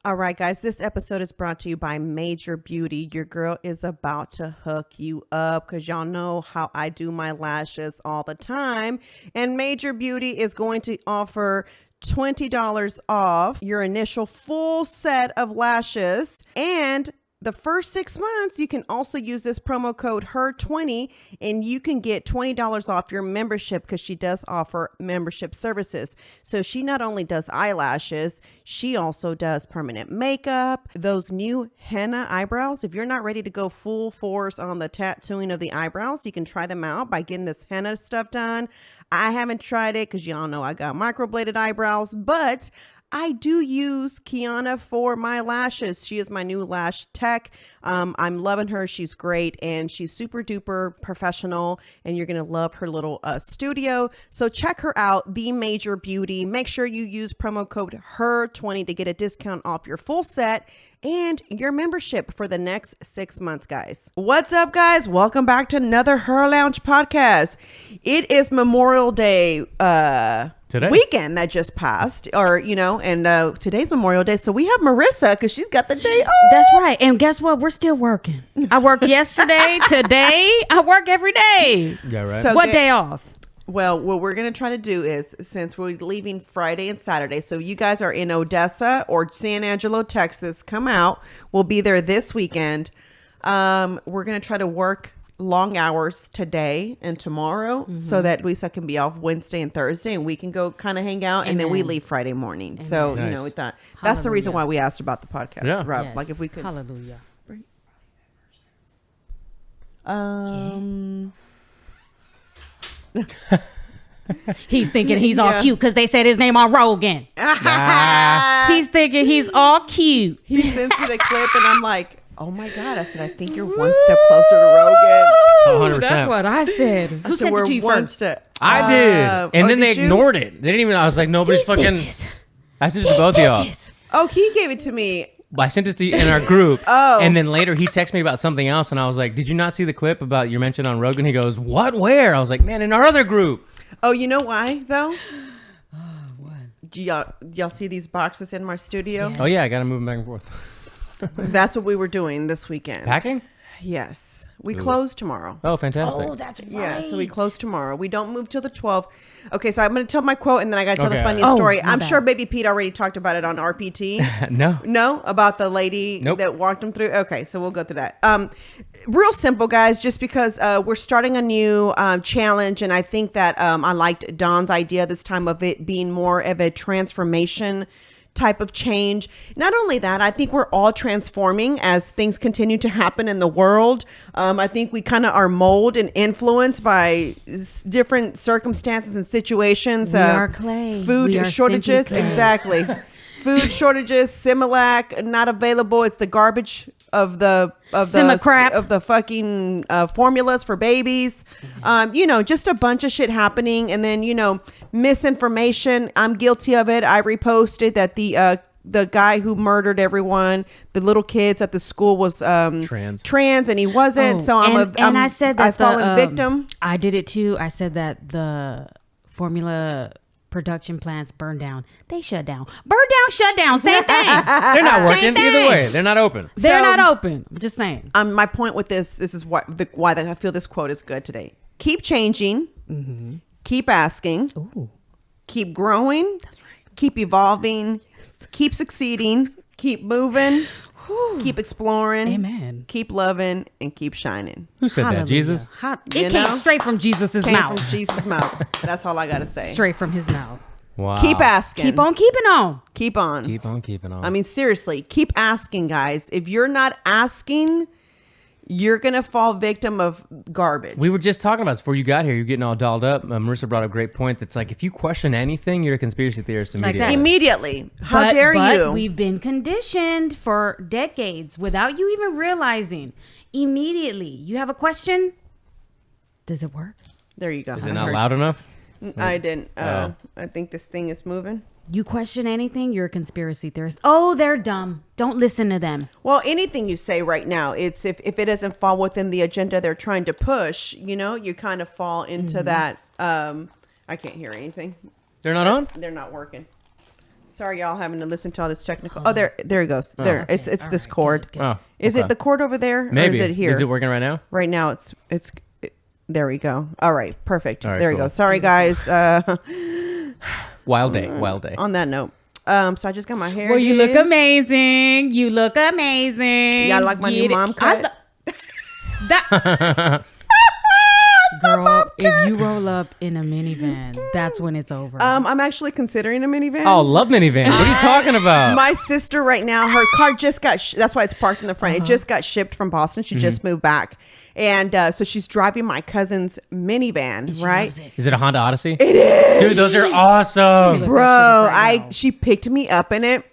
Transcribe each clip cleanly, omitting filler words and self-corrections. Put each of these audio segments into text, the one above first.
All right, guys, this episode is brought to you by Major Beauty. Your girl is about to hook you up because y'all know how I do my lashes all the time. And Major Beauty is going to offer $20 off your initial full set of lashes. And the first 6 months, you can also use this promo code HERR20 and you can get $20 off your membership because she does offer membership services. So she not only does eyelashes, she also does permanent makeup, those new henna eyebrows. If you're not ready to go full force on the tattooing of the eyebrows, you can try them out by getting this henna stuff done. I haven't tried it because y'all know I got microbladed eyebrows, but I do use Kiana for my lashes. She is my new lash tech. I'm loving her. She's great and she's super duper professional and you're going to love her little studio. So check her out, The Major Beauty. Make sure you use promo code HERR20 to get a discount off your full set and your membership for the next 6 months, guys. What's up, guys? Welcome back to another Her Lounge podcast. It is Memorial Day Today? Weekend that just passed, and today's Memorial Day. So we have Marissa because she's got the day off. That's right. And guess what? We're still working. I worked yesterday, today. I work every day. Yeah, right. So what day off? Well, what we're going to try to do is, since we're leaving Friday and Saturday, so you guys are in Odessa or San Angelo, Texas, come out. We'll be there this weekend. We're going to try to work long hours today and tomorrow so that Lisa can be off Wednesday and Thursday and we can go kind of hang out. And then we leave Friday morning. Amen. So, Nice. we thought that's the reason why we asked about the podcast. Yeah. Rob. Yes. Like if we could. Hallelujah. He's thinking he's all cute because they said his name on Rogan. He's thinking he's all cute. He sends me the clip and I'm like, oh my God. I said, I think you're one step closer to Rogan. 100%. That's what I said. Who sent it to you first? I did. And then they did you? ignored it. They didn't even, I was like, nobody's These fucking. bitches. I sent it to both of y'all. Bitches. Oh, he gave it to me. I sent it to you in our group. Oh. And then later he texted me about something else. And I was like, did you not see the clip about your mention on Rogan? He goes, what? Where? I was like, man, in our other group. Oh, you know why though? What? Do y'all see these boxes in my studio? Yeah. Oh, yeah. I got to move them back and forth. That's what we were doing this weekend. Packing? Yes. We close tomorrow. Oh, fantastic. Oh, that's right. Yeah, so we close tomorrow. We don't move till the 12th. Okay, so I'm going to tell my quote and then I got to tell the Okay. funniest Oh, story. my I'm bad. sure Baby Pete already talked about it on RPT. No. No, about the lady Nope. that walked him through. Okay, so we'll go through that. Real simple, guys, just because we're starting a new challenge. And I think that I liked Don's idea this time of it being more of a transformation type of change. Not only that, I think we're all transforming as things continue to happen in the world. I think we kind of are molded and influenced by different circumstances and situations. We are clay. Food We are shortages. simply clay. Exactly. Food shortages, Similac not available. It's the garbage of the Simicrap. of the fucking formulas for babies. Just a bunch of shit happening, and then misinformation. I'm guilty of it. I reposted that the guy who murdered everyone, the little kids at the school was trans, and he wasn't. So I said that I've fallen victim. I did it too. I said that the formula production plants burned down. They shut down. Burn down, shut down. Same thing. They're not working. Same Either thing. way, they're not open. They're So- not open. I'm just saying. My point with this is why I feel this quote is good today. Keep changing. Mm-hmm. Keep asking. Ooh. Keep growing. That's right. Keep evolving. Keep succeeding. Keep moving. Keep exploring. Amen. Keep loving and keep shining. Who said that? Hallelujah. Jesus? It You came know? straight from Jesus' Came mouth. from Jesus' mouth. That's all I gotta say. Straight from his mouth. Wow. Keep asking. Keep on keeping on. Keep on. Keep on keeping on. I mean, seriously, keep asking, guys. If you're not asking, you're gonna fall victim of garbage. We were just talking about this before you got here. You're getting all dolled up. Marissa brought up a great point. That's like, if you question anything, you're a conspiracy theorist Like immediately. that. Immediately. How But dare you? We've been conditioned for decades without you even realizing. Immediately, you have a question. Does it work? There you go. Is it not loud enough? I didn't. Oh. I think this thing is moving. You question anything, you're a conspiracy theorist. Oh, they're dumb. Don't listen to them. Well, anything you say right now, it's if it doesn't fall within the agenda they're trying to push, you kind of fall into that. I can't hear anything. They're not on? They're not working. Sorry, y'all having to listen to all this technical. Oh, there it goes. There, Okay. it's All this right, cord. good. Oh, Is okay. it the cord over there? Maybe. Or is it here? Is it working right now? Right now, it's. There we go. All right, perfect. All right, there we cool. go. Sorry, guys. Wild day. Wild day. On that note, so I just got my hair. Well, you did. look amazing. You look amazing. Y'all like my new Get it- mom I cut? that girl, if you roll up in a minivan, that's when it's over. I'm actually considering a minivan. Oh, love minivan. What are you talking about? My sister right now, her car just got, that's why it's parked in the front. Uh-huh. It just got shipped from Boston. She just moved back. And so she's driving my cousin's minivan, She right? loves it. Is it a Honda Odyssey? It is. Dude, those are awesome. Look, Bro, that shit is right now. she picked me up in it.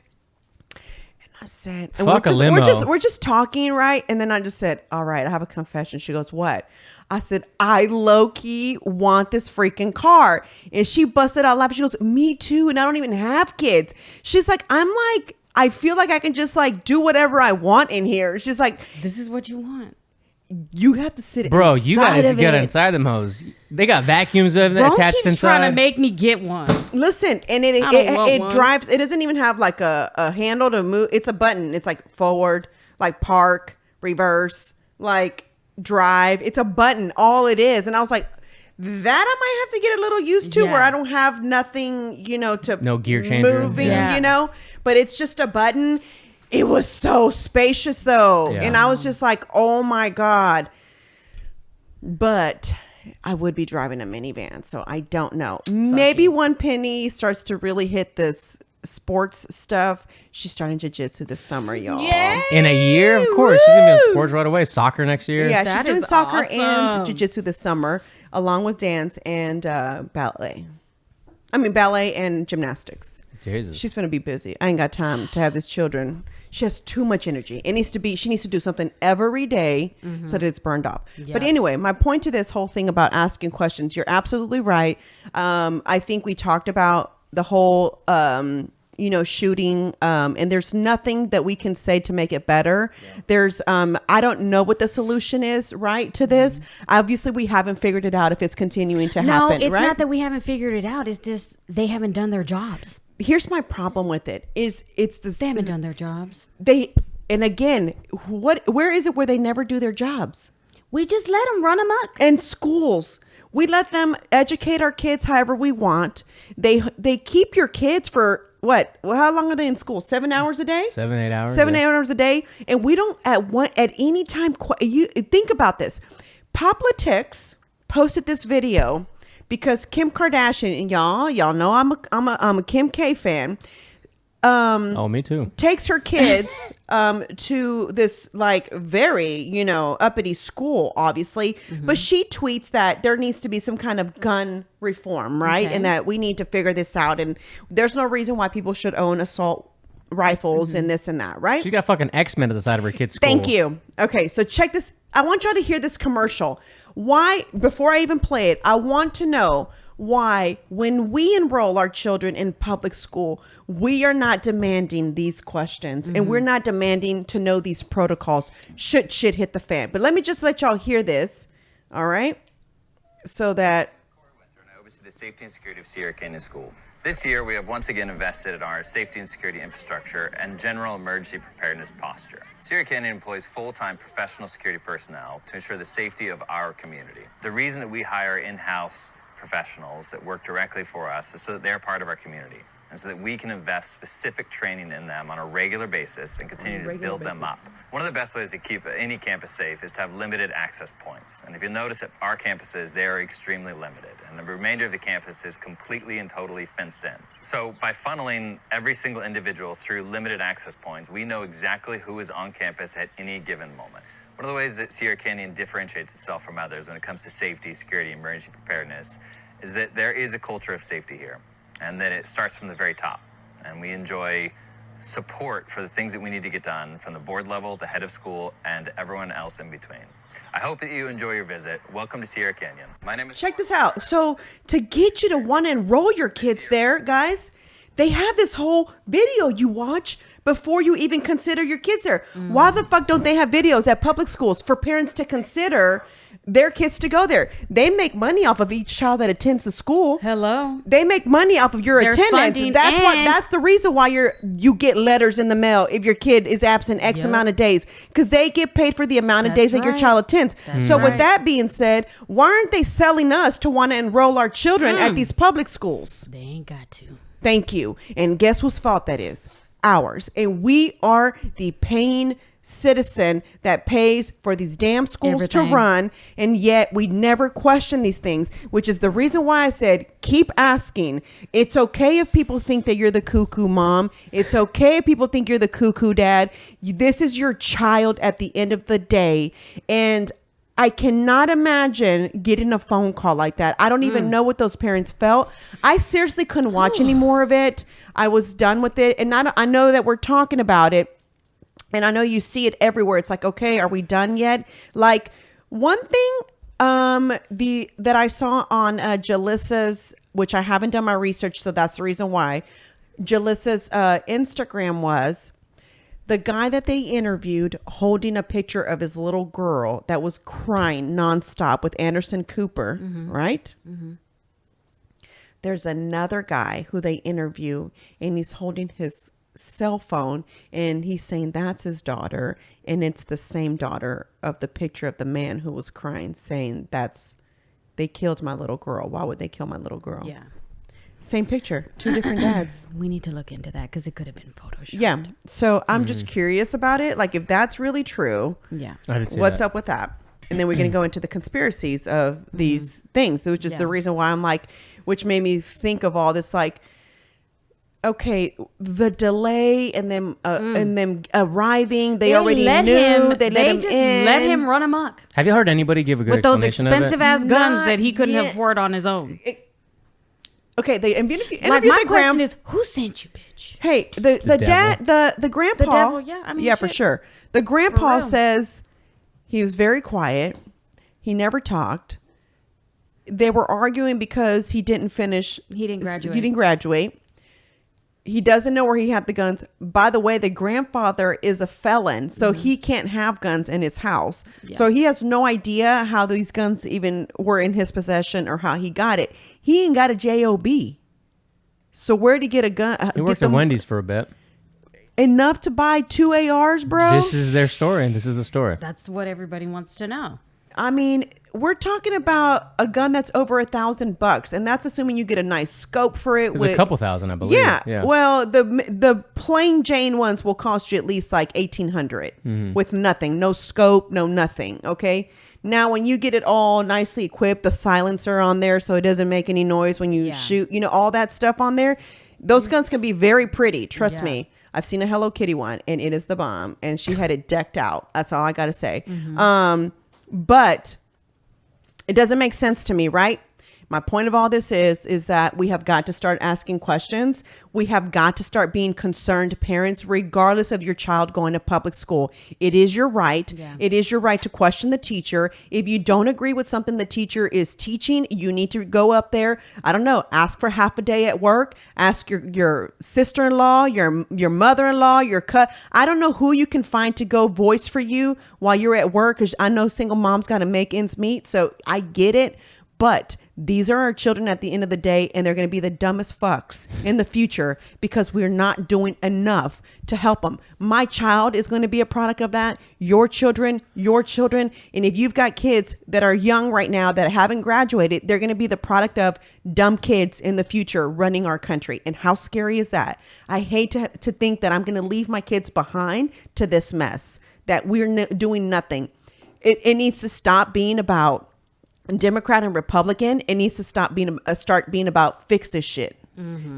And I said, and Fuck a limo. we're just talking, right? And then I just said, all right, I have a confession. She goes, what? I said, I low-key want this freaking car. And she busted out laughing. She goes, me too. And I don't even have kids. She's like, I feel like I can just like do whatever I want in here. She's like, This is what you want. you have to sit Bro, you inside guys of get it. inside them hoes. They got vacuums of Rome attached keeps inside. trying to make me get one. Listen, and it I don't want one. drives. It doesn't even have like a handle to move. It's a button. It's like forward, like park, reverse, like drive. It's a button. All it is. And I was like, that I might have to get a little used to, Yeah. where I don't have nothing, to No gear changer. moving, Yeah. But it's just a button. It was so spacious though, Yeah. and I was just like, oh my god. But I would be driving a minivan, so I don't know. Maybe when Penny starts to really hit this sports stuff, she's starting jiu-jitsu this summer, y'all. Yeah. In a year, of course. She's going to be in sports right away. Soccer next year. Yeah, That she's doing is soccer and awesome. jiu-jitsu this summer, along with dance and ballet. I mean, ballet and gymnastics. Jesus. She's gonna be busy. I ain't got time to have these children. She has too much energy. She needs to do something every day so that it's burned off. But anyway, my point to this whole thing about asking questions, you're absolutely right. I think we talked about the whole, shooting, and there's nothing that we can say to make it better. There's, I don't know what the solution is, right, to this. Obviously, we haven't figured it out if it's continuing to No, happen, it's right? not that we haven't figured it out. It's just they haven't done their jobs. Here's my problem with it it's the They haven't done their jobs. and again, where is it where they never do their jobs? We just let them run amok. And schools, we let them educate our kids however we want. They keep your kids for what? Well, how long are they in school? 7 hours a day? 7, 8 hours. 7, yeah. 8 hours a day, and we don't at any time. You think about this. Politics posted this video because Kim Kardashian, and y'all know I'm a Kim K fan. Oh, me too. Takes her kids to this like very uppity school, obviously, but she tweets that there needs to be some kind of gun reform, right? Okay. And that we need to figure this out, and there's no reason why people should own assault rifles and this and that, right? She got fucking X-Men at the side of her kid's school. Thank you. Okay, so check this. I want y'all to hear this commercial. Why, before I even play it, I want to know why, when we enroll our children in public school, we are not demanding these questions and we're not demanding to know these protocols should shit hit the fan. But let me just let y'all hear this, all right? So that I oversee the safety and security of Sierra Canyon School. This year, we have once again invested in our safety and security infrastructure and general emergency preparedness posture. Sierra Canyon employs full-time professional security personnel to ensure the safety of our community. The reason that we hire in-house professionals that work directly for us is so that they're part of our community and so that we can invest specific training in them on a regular basis and continue to build them up. One of the best ways to keep any campus safe is to have limited access points. And if you notice at our campuses, they are extremely limited. And the remainder of the campus is completely and totally fenced in. So by funneling every single individual through limited access points, we know exactly who is on campus at any given moment. One of the ways that Sierra Canyon differentiates itself from others when it comes to safety, security, emergency preparedness is that there is a culture of safety here, and that it starts from the very top. And we enjoy support for the things that we need to get done from the board level, the head of school, and everyone else in between. I hope that you enjoy your visit. Welcome to Sierra Canyon. My name is... check this out. So to get you to want to enroll your kids there, guys, They have this whole video you watch before you even consider your kids there. Why the fuck don't they have videos at public schools for parents to consider their kids to go there? They make money off of each child that attends the school. Hello. They make money off of your There's attendance. funding That's the reason why you get letters in the mail if your kid is absent X amount of days, because they get paid for the amount of days that your child attends. So with that being said, why aren't they selling us to want to enroll our children at these public schools? They ain't got to. Thank you. And guess whose fault that is? Ours. And we are the paying citizen that pays for these damn schools to run, and yet we never question these things, which is the reason why I said keep asking. It's okay if people think that you're the cuckoo mom. It's okay if people think you're the cuckoo dad. This is your child at the end of the day, and I cannot imagine getting a phone call like that. I don't even know what those parents felt. I seriously couldn't watch any more of it. I was done with it. And I know that we're talking about it, and I know you see it everywhere. It's like, okay, are we done yet? Like, one thing that I saw on Jalissa's, which I haven't done my research, so that's the reason why, Jalissa's Instagram was the guy that they interviewed holding a picture of his little girl that was crying nonstop with Anderson Cooper, right? There's another guy who they interview, and he's holding his cell phone, and he's saying that's his daughter, and it's the same daughter of the picture of the man who was crying, saying they killed my little girl. Why would they kill my little girl? Yeah. Same picture, two different dads. We need to look into that because it could have been photoshopped. Yeah. So I'm just curious about it. Like, if that's really true, Yeah. what's up with that? And then we're going to go into the conspiracies of these things, which is the reason why I'm like, which made me think of all this, like, okay, the delay and them arriving, they already knew. They let him just in. let him run amok Have you heard anybody give a good with those explanation of it? expensive ass guns Not that he couldn't yet. afford on his own. Okay, they interviewed Like, my the question grandpa. is, who sent you, bitch? Hey, the dad, the grandpa. The devil, yeah, I mean, yeah, for shit. sure. The grandpa real. says he was very quiet. He never talked. They were arguing because he didn't finish. He didn't graduate. He didn't graduate. He doesn't know where he had the guns. By the way, the grandfather is a felon, so he can't have guns in his house. Yeah. So he has no idea how these guns even were in his possession or how he got it. He ain't got a job. So where'd he get a gun? He worked at Wendy's for a bit. Enough to buy 2 ARs, bro? This is their story, and this is the story. That's what everybody wants to know. I mean, we're talking about a gun that's over $1,000, and that's assuming you get a nice scope for it. It was a couple thousand, I believe. Yeah. Well, the plain Jane ones will cost you at least like $1,800 with nothing, no scope, no nothing. Okay. Now, when you get it all nicely equipped, the silencer on there so it doesn't make any noise when you shoot, all that stuff on there. Those guns can be very pretty. Trust me. I've seen a Hello Kitty one, and it is the bomb, and she had it decked out. That's all I got to say. But it doesn't make sense to me, right? My point of all this is that we have got to start asking questions. We have got to start being concerned parents, regardless of your child going to public school. It is your right. Yeah. It is your right to question the teacher. If you don't agree with something the teacher is teaching, you need to go up there. I don't know. Ask for half a day at work. Ask your sister-in-law, your mother-in-law, your I don't know who you can find to go voice for you while you're at work, because I know single moms got to make ends meet. So I get it. But these are our children at the end of the day, and they're going to be the dumbest fucks in the future because we're not doing enough to help them. My child is going to be a product of that. Your children. And if you've got kids that are young right now that haven't graduated, they're going to be the product of dumb kids in the future running our country. And how scary is that? I hate to think that I'm going to leave my kids behind to this mess, that we're doing nothing. It needs to stop being about Democrat and Republican. It needs to start being about fix this shit.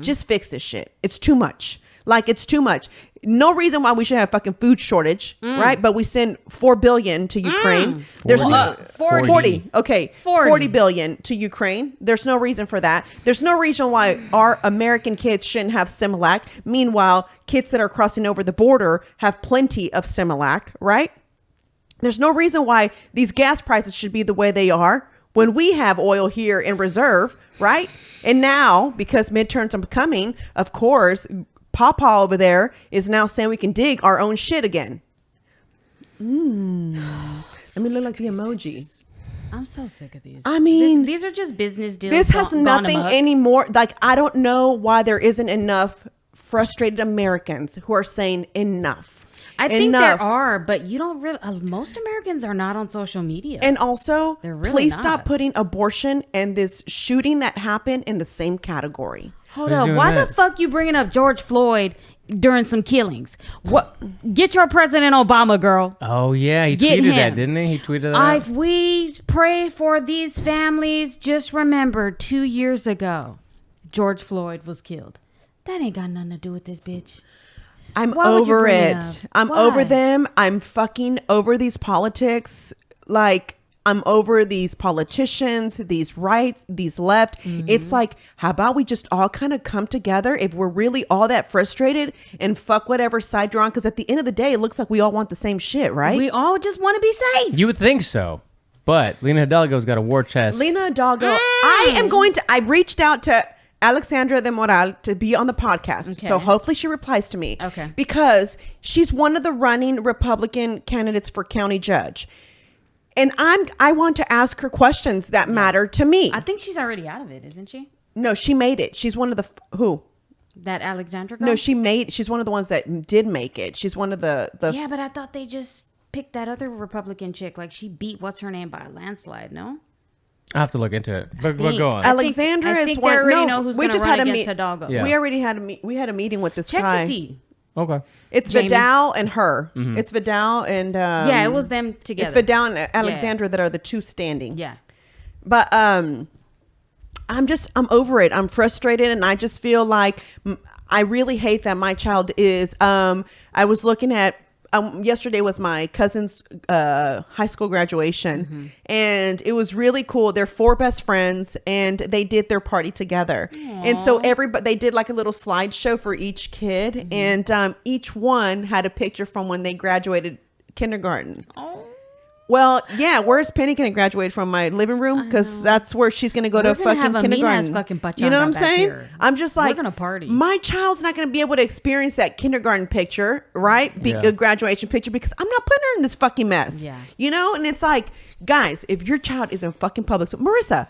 Just fix this shit. It's too much. Like, it's too much. No reason why we should have fucking food shortage, right? But we send $4 billion to Ukraine. There's 40. Okay, 40 billion to Ukraine. There's no reason for that. There's no reason why our American kids shouldn't have Similac. Meanwhile, kids that are crossing over the border have plenty of Similac, right? There's no reason why these gas prices should be the way they are when we have oil here in reserve, right? And now, because midterms are coming, of course, Pawpaw over there is now saying we can dig our own shit again. Let me look like the emoji. I'm so sick of these. I mean, these are just business deals. this has nothing anymore. Like, I don't know why there isn't enough frustrated Americans who are saying enough. I think there are, but you don't really. Most Americans are not on social media. And also, Really please not. stop putting abortion and this shooting that happened in the same category. Hold Who's up, doing why that? the fuck you bringing up George Floyd during some killings? What? Get your President Obama, girl. Oh yeah, he Get tweeted him. that, didn't he? He tweeted that. If we pray for these families, just remember 2 years ago, George Floyd was killed. That ain't got nothing to do with this bitch. I'm Why would you over bring it it. up? I'm Why? over them. I'm fucking over these politics. Like, I'm over these politicians, these right, these left. It's like, how about we just all kind of come together if we're really all that frustrated and fuck whatever side you're on? Because at the end of the day, it looks like we all want the same shit, right? We all just want to be safe. You would think so, but Lena Hidalgo's got a war chest. Lena Hidalgo, I reached out to Alexandra de Moral to be on the podcast. Okay. So hopefully she replies to me. Okay. Because she's one of the running Republican candidates for county judge. And I want to ask her questions that matter to me. I think she's already out of it, isn't she? No, she made it. She's one of the who? That Alexandra girl? No, she's one of the ones that did make it. She's one of the Yeah, but I thought they just picked that other Republican chick. Like, she beat what's her name by a landslide, no? I have to look into it, but think- go on. I Alexandra I is think one. they already No, know who's we gonna just run had a against meet. Hidalgo. Yeah. We already had we had a meeting with this Check guy. to see. Okay. It's Jamie. Vidal and her. It's Vidal and Yeah, it was them together. It's Vidal and Alexandra that are the two standing. Yeah. But I'm over it. I'm frustrated, and I just feel like I really hate that my child is. I was looking at yesterday was my cousin's high school graduation, and it was really cool. They're 4 best friends, and they did their party together. And so they did like a little slideshow for each kid, and each one had a picture from when they graduated kindergarten. Well, yeah, where's Penny gonna graduate from? My living room? Because that's where she's gonna go to We're gonna fucking have a kindergarten. mean-ass fucking pachanga You know what I'm back saying? here. I'm just like, gonna party. My child's not gonna be able to experience that kindergarten picture, right? Yeah. A graduation picture, because I'm not putting her in this fucking mess. Yeah. You know? And it's like, guys, if your child is in fucking public school, Marissa,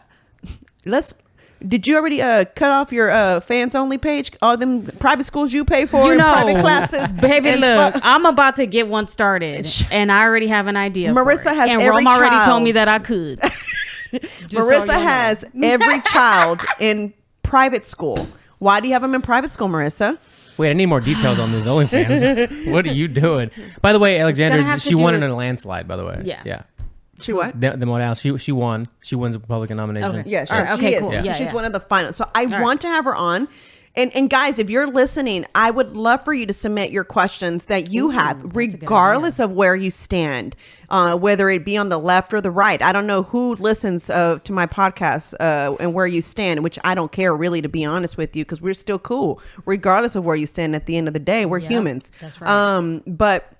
did you already cut off your fans only page? All them private schools you pay for and private classes? Baby, And look, I'm about to get one started, and I already have an idea. Marissa for it. has and every Rome already child. told me that I could. Just so Marissa you know. has every child in private school. Why do you have them in private school, Marissa? Wait, I need more details on these OnlyFans. What are you doing? By the way, Alexandra, have to she won do- in a landslide. By the way, Yeah. yeah. She what? The Morale, she won. She wins a Republican nomination. Okay. Yeah, she, All right, okay, she is. cool. So Yeah, she's yeah. one of the finalists. So I right. want to have her on. And guys, if you're listening, I would love for you to submit your questions that you have, good regardless of where you stand, whether it be on the left or the right. I don't know who listens to my podcast and where you stand, which I don't care really, to be honest with you, because we're still cool, regardless of where you stand. At the end of the day, we're Yep, humans. that's right. But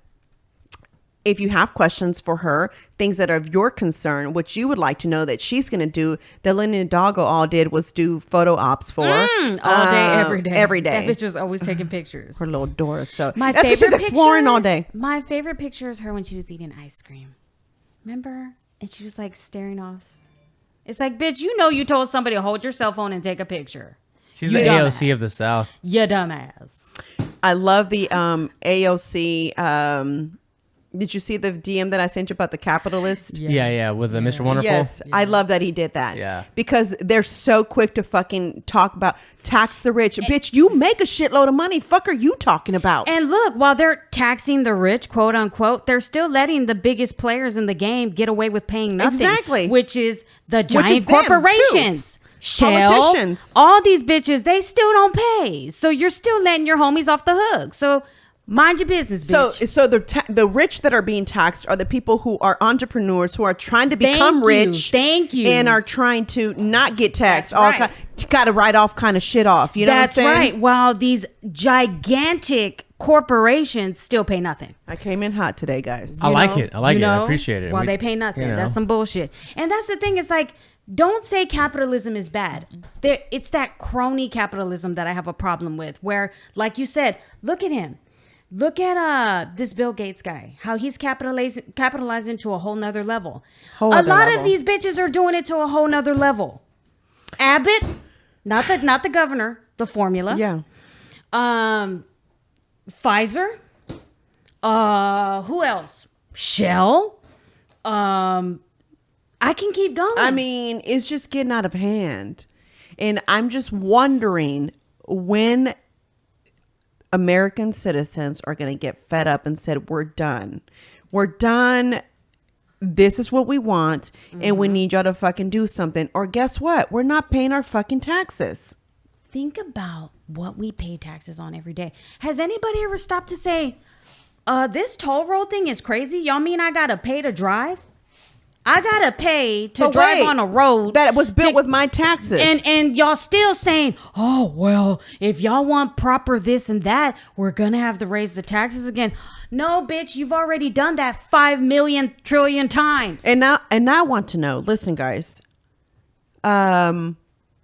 if you have questions for her, things that are of your concern, what you would like to know that she's going to do, that Lena Hidalgo all did was do photo ops for. All day, every day. Every day. That bitch was always taking pictures. Her little Dora. So My that's what favorite she's picture. exploring all day. My favorite picture is her when she was eating ice cream. Remember? And she was like staring off. It's like, bitch, you know you told somebody to hold your cell phone and take a picture. She's You the dumbass. AOC of the South. You dumbass. I love the AOC. Did you see the DM that I sent you about the capitalist? Yeah, with Mr. Wonderful. Yes, I love that he did that. Yeah. Because they're so quick to fucking talk about tax the rich. Bitch, you make a shitload of money. Fuck are you talking about? And look, while they're taxing the rich, quote unquote, they're still letting the biggest players in the game get away with paying nothing. Exactly. Which is the giant is them, too. corporations. Shell, Politicians. all these bitches, they still don't pay. So you're still letting your homies off the hook. So Mind your business, So bitch. the rich that are being taxed are the people who are entrepreneurs who are trying to become rich. Thank you. And are trying to not get taxed. That's right. Got to write off kind of shit off. You know what I'm saying? That's right. While these gigantic corporations still pay nothing. I came in hot today, guys. I like it. I like it. I appreciate it. While they pay nothing. you know. That's some bullshit. And that's the thing. It's like, don't say capitalism is bad. It's that crony capitalism that I have a problem with, where, like you said, look at him. Look at this Bill Gates guy, how he's capitalizing to a whole nother level. A lot of these bitches are doing it to a whole nother level. Abbott, not the governor, the formula. Yeah. Pfizer. Who else? Shell. I can keep going. I mean, it's just getting out of hand. And I'm just wondering when American citizens are going to get fed up and said, we're done. We're done. This is what we want. And we need y'all to fucking do something. Or guess what? We're not paying our fucking taxes. Think about what we pay taxes on every day. Has anybody ever stopped to say, this toll road thing is crazy? Y'all mean I got to pay to drive? I gotta pay to drive on a road that was built with my taxes, and y'all still saying, "Oh well, if y'all want proper this and that, we're gonna have to raise the taxes again." No, bitch, you've already done that 5 million trillion times. And I want to know. Listen, guys, I'm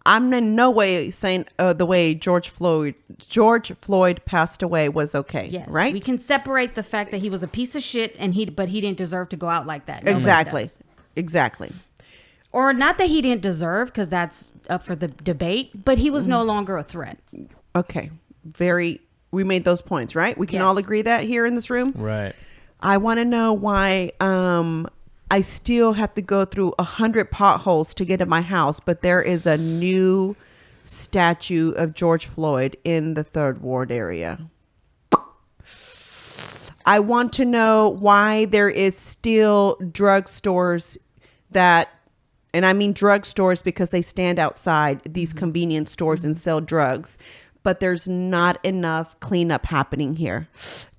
in no way saying the way George Floyd passed away was okay. Yes, right? We can separate the fact that he was a piece of shit but he didn't deserve to go out like that. Exactly. Or not that he didn't deserve, because that's up for the debate, but he was no longer a threat. Okay. We made those points, right? We can all agree that here in this room. Right. I want to know why I still have to go through 100 potholes to get to my house, but there is a new statue of George Floyd in the 3rd Ward area. I want to know why there is still drugstores and I mean drugstores because they stand outside these convenience stores and sell drugs, but there's not enough cleanup happening here.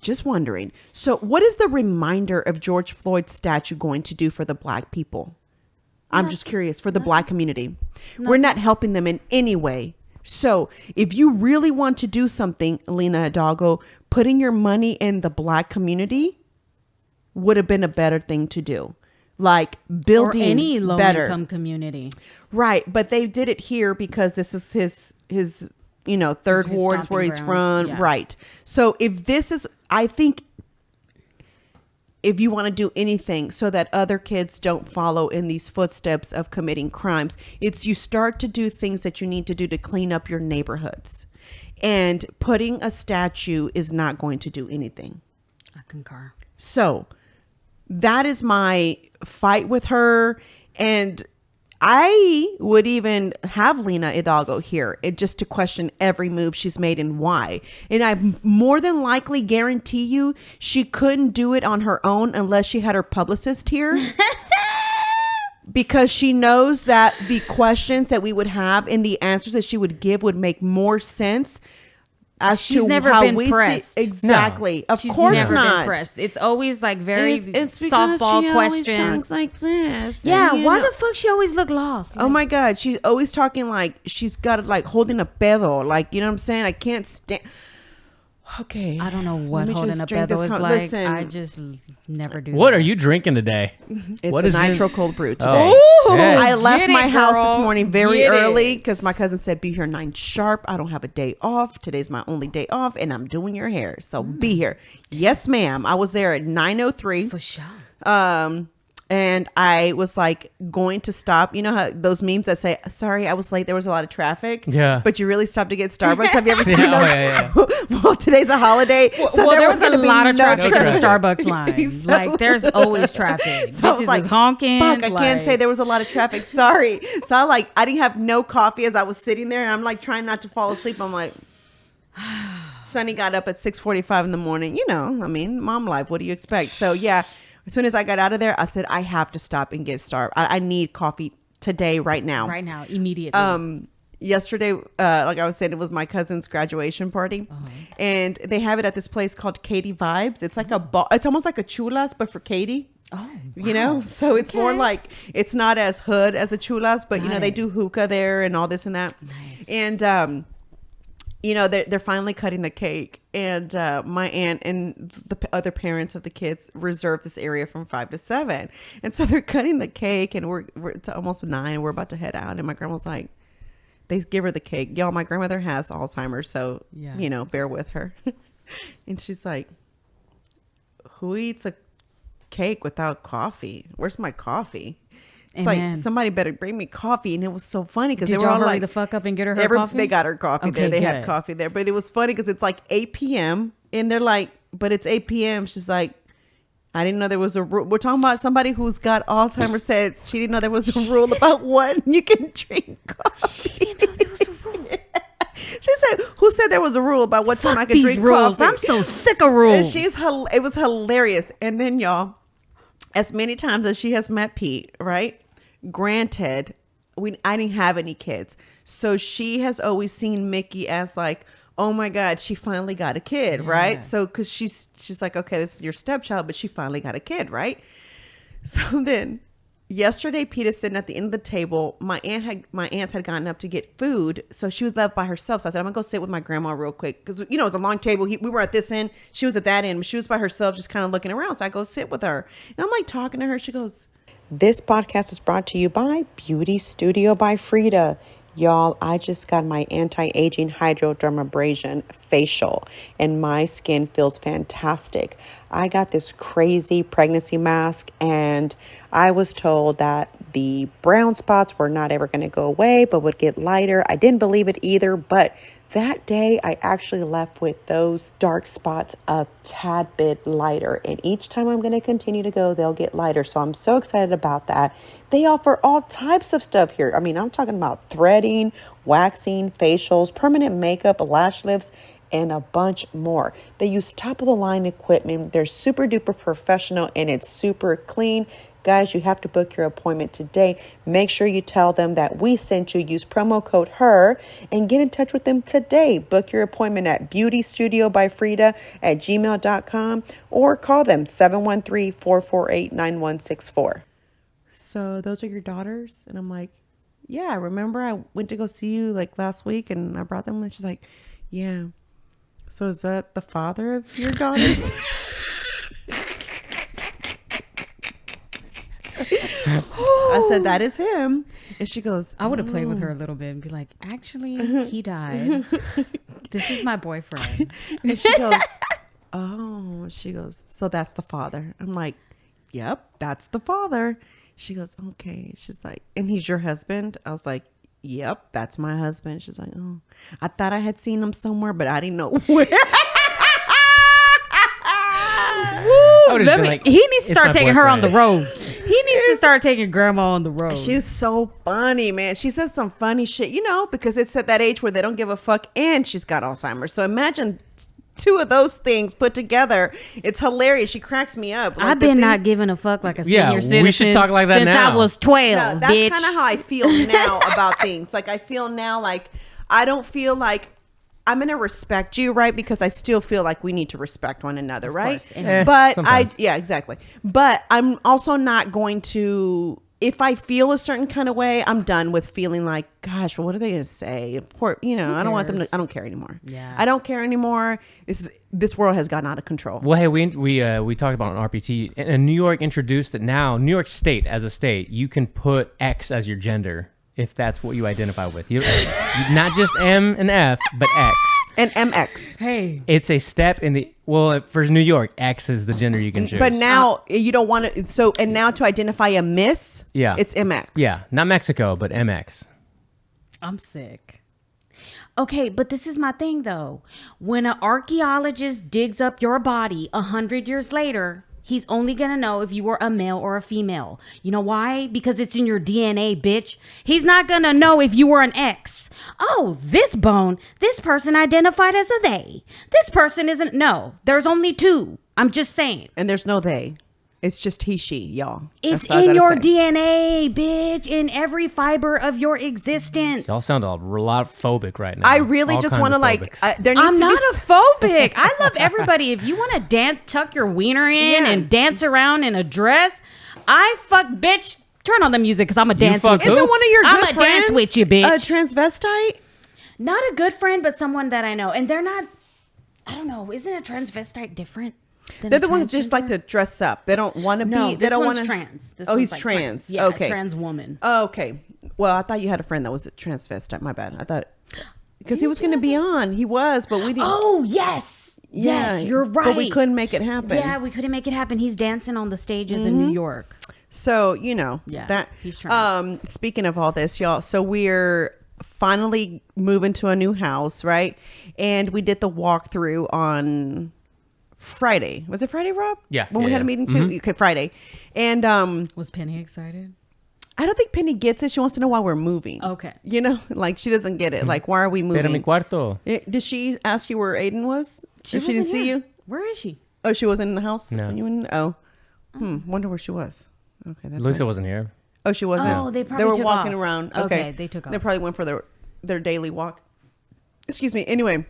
Just wondering. So what is the reminder of George Floyd's statue going to do for the Black people? I'm just curious, for the Black community. We're not helping them in any way. So if you really want to do something, Lena Hidalgo, putting your money in the Black community would have been a better thing to do. Like building or any low better income community. Right. But they did it here because this is his 3rd Ward is where he's from. Yeah. Right. So if this is, I think if you want to do anything so that other kids don't follow in these footsteps of committing crimes, it's you start to do things that you need to do to clean up your neighborhoods. And putting a statue is not going to do anything. I concur. So that is my fight with her. And I would even have Lena Hidalgo here just to question every move she's made and why. And I more than likely guarantee you she couldn't do it on her own unless she had her publicist here. Because she knows that the questions that we would have and the answers that she would give would make more sense as She's to never how been we pressed. see. Exactly. No. Of She's course never not. been pressed. It's always like very It's because softball she questions. always talks like this. Yeah, and, why the fuck she always look lost? Oh my God, she's always talking like she's got like holding a pedo. Like, you know what I'm saying? I can't stand. Okay. I don't know Let what me holding just a drink pedo this is con- like. Listen. I just never do What that. are you drinking today? It's What a is nitro it? cold brew today. Oh, yeah. I left Get it, my house girl. this morning very Get it. early because my cousin said be here 9 sharp. I don't have a day off. Today's my only day off and I'm doing your hair. So be here. Yes, ma'am. I was there at 9:03. For sure. And I was like going to stop. You know how those memes that say, sorry, I was late. There was a lot of traffic. Yeah. But you really stopped to get Starbucks. Have you ever seen Yeah, those? yeah. Well, today's a holiday. So there was a gonna be lot of no traffic in the traffic. Starbucks line. So- Like, there's always traffic. So I was Bitches like, is honking. fuck, I can't like- say there was a lot of traffic. Sorry. So I didn't have no coffee as I was sitting there. And I'm like trying not to fall asleep. I'm like, Sonny got up at 6:45 in the morning. You know, I mean, mom life. What do you expect? So yeah, as soon as I got out of there, I said, I have to stop and get Starbucks. I need coffee today, right now. Right now, immediately. yesterday, like I was saying, it was my cousin's graduation party, and they have it at this place called Katie Vibes. It's like it's almost like a chulas, but for Katie. Oh, you know, so it's more like, it's not as hood as a chulas, but you know, they Right. do hookah there and all this and that. Nice. And you know, they're finally cutting the cake, and my aunt and the other parents of the kids reserved this area from 5 to 7, and so they're cutting the cake, and it's almost 9. We're about to head out, and my grandma's like, they give her the cake. Y'all, my grandmother has Alzheimer's, so Yeah. you know, bear with her. And she's like, who eats a cake without coffee? Where's my coffee? It's Amen. like, somebody better bring me coffee. And it was so funny because they Did were y'all all hurry like, the fuck up and get her coffee? they got her coffee there. Okay, They had good. coffee there, but it was funny because it's like 8 p.m. and they're like, but it's 8 p.m. She's like, I didn't know there was a rule. We're talking about somebody who's got Alzheimer's, said she didn't know there was a rule about when you can drink coffee. She didn't know there was a rule. She said, who said there was a rule about what time I could These drink rules. coffee? I'm so sick of rules. And it was hilarious. And then y'all, as many times as she has met Pete, right? Granted, I didn't have any kids. So she has always seen Mickey as like, oh my God, she finally got a kid, right? So, cause she's like, okay, this is your stepchild, but she finally got a kid, right? So then yesterday, Pete is sitting at the end of the table. My aunts had gotten up to get food, so she was left by herself. So I said, I'm gonna go sit with my grandma real quick, because you know, it was a long table. We were at this end, she was at that end, but she was by herself, just kind of looking around. So I go sit with her, and I'm like talking to her. She goes, this podcast is brought to you by Beauty Studio by Frida. Y'all, I just got my anti-aging hydrodermabrasion facial, and my skin feels fantastic. I got this crazy pregnancy mask, and I was told that the brown spots were not ever going to go away, but would get lighter. I didn't believe it either, but that day I actually left with those dark spots a tad bit lighter. And each time I'm going to continue to go, they'll get lighter. So I'm so excited about that. They offer all types of stuff here. I mean, I'm talking about threading, waxing, facials, permanent makeup, lash lifts, and a bunch more. They use top of the line equipment. They're super duper professional, and it's super clean. Guys, you have to book your appointment today. Make sure you tell them that we sent you. Use promo code HERR and get in touch with them today. Book your appointment at beautystudiobyfrida@gmail.com or call them 713-448-9164. So those are your daughters? And I'm like, yeah, remember I went to go see you like last week and I brought them? And she's like, yeah. So is that the father of your daughters? I said, that is him. And she goes, I would have played with her a little bit and be like, actually, he died. This is my boyfriend. and she goes, oh, she goes, so that's the father. I'm like, yep, that's the father. She goes, okay. She's like, and he's your husband? I was like, yep, that's my husband. She's like, oh, I thought I had seen him somewhere, but I didn't know where. I would've just been like, He needs to "It's start my taking her on the boyfriend." road. He needs to start taking grandma on the road. She's so funny, man. She says some funny shit, you know, because it's at that age where they don't give a fuck and she's got Alzheimer's. So imagine two of those things put together. It's hilarious. She cracks me up. Like I've been not giving a fuck like a Yeah, senior we citizen should talk like that since now. I was 12, No, that's bitch. kind of how I feel now about things. Like I feel now like I don't feel like I'm going to respect you, right? Because I still feel like we need to respect one another, right? course. Amen. But sometimes. yeah, exactly. But I'm also not going to, if I feel a certain kind of way, I'm done with feeling like, gosh, well, what are they going to say? Poor, you know, I don't want them to, cares? I don't care anymore. Yeah. I don't care anymore. This world has gotten out of control. Well, hey, we talked about on RPT, and New York introduced that now, New York State as a state, you can put X as your gender if that's what you identify with. You not just M and F, but X. And MX. Hey. It's a step in the, well, for New York, X is the gender you can choose. But now you don't want to, so, and now to identify a miss, Yeah. it's MX. Yeah, not Mexico, but MX. I'm sick. Okay, but this is my thing though. When an archaeologist digs up your body 100 years later, he's only gonna know if you were a male or a female. You know why? Because it's in your DNA, bitch. He's not gonna know if you were an X. Oh, this bone, this person identified as a they. This person isn't. No, there's only two. I'm just saying. And there's no they. It's just he, she, y'all. It's That's all I in gotta your say. DNA, bitch, in every fiber of your existence. Y'all sound a lot phobic right now. I really All just kinds want to of like. phobics. There needs I'm to not be a phobic. I love everybody. If you want to dance, tuck your wiener in Yeah. and dance around in a dress, I fuck, bitch. Turn on the music because I'm a dance fuck with you. who? Isn't one of your I'm good a friends dance with you, bitch. a transvestite? Not a good friend, but someone that I know. And they're not, I don't know, isn't a transvestite different? than They're a the ones that just like transgender? to dress up. They don't want to No, be. this They don't one's want to. trans. This Oh, one's he's like trans. Yeah, Okay. trans woman. Oh, okay. Well, I thought you had a friend that was a transvestite. My bad. I thought because he Did was you going to have be on. He was, but we didn't. Oh, yes. Yeah, Yes, you're right. But we couldn't make it happen. Yeah, we couldn't make it happen. He's dancing on the stages in New York. So Yeah, that. he's trans. Speaking of all this, y'all. So we're finally moving to a new house, right? And we did the walkthrough on Friday. Was it Friday, Rob? Yeah, When we yeah, had a yeah. meeting too. Okay, Friday. And Was Penny excited? I don't think Penny gets it. She wants to know why we're moving. Okay. You know, like she doesn't get it. Like, why are we Pero mi moving? cuarto. Did she ask you where Aiden was? If she didn't wasn't see here. you? Where is she? Oh, she wasn't in the house? No. When you went, oh. Wonder where she was. Okay. That's Lisa fine. wasn't here. Oh, she wasn't? Oh, they probably were took walking off. around. Okay, they took They off. probably went for their daily walk. Excuse me. Anyway,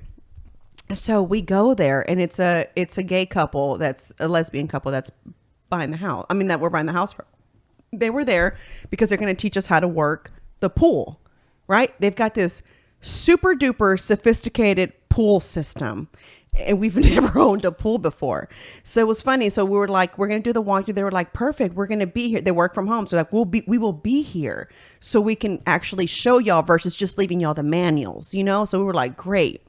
so we go there and it's a gay couple, that's a lesbian couple that's buying the house. I mean, that we're buying the house from. They were there because they're going to teach us how to work the pool, right? They've got this super duper sophisticated pool system. And we've never owned a pool before. So it was funny. So we were like, we're going to do the walkthrough. They were like, perfect. We're going to be here. They work from home. So like, we will be here so we can actually show y'all versus just leaving y'all the manuals, you know? So we were like, great.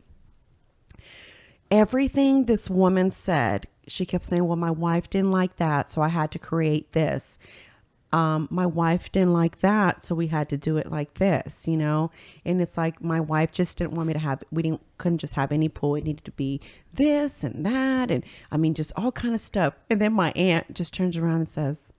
Everything this woman said, she kept saying, well, my wife didn't like that. So I had to create this. My wife didn't like that, so we had to do it like this, you know? And it's like, my wife just didn't want me to have, couldn't just have any pool. It needed to be this and that. And I mean, just all kind of stuff. And then my aunt just turns around and says,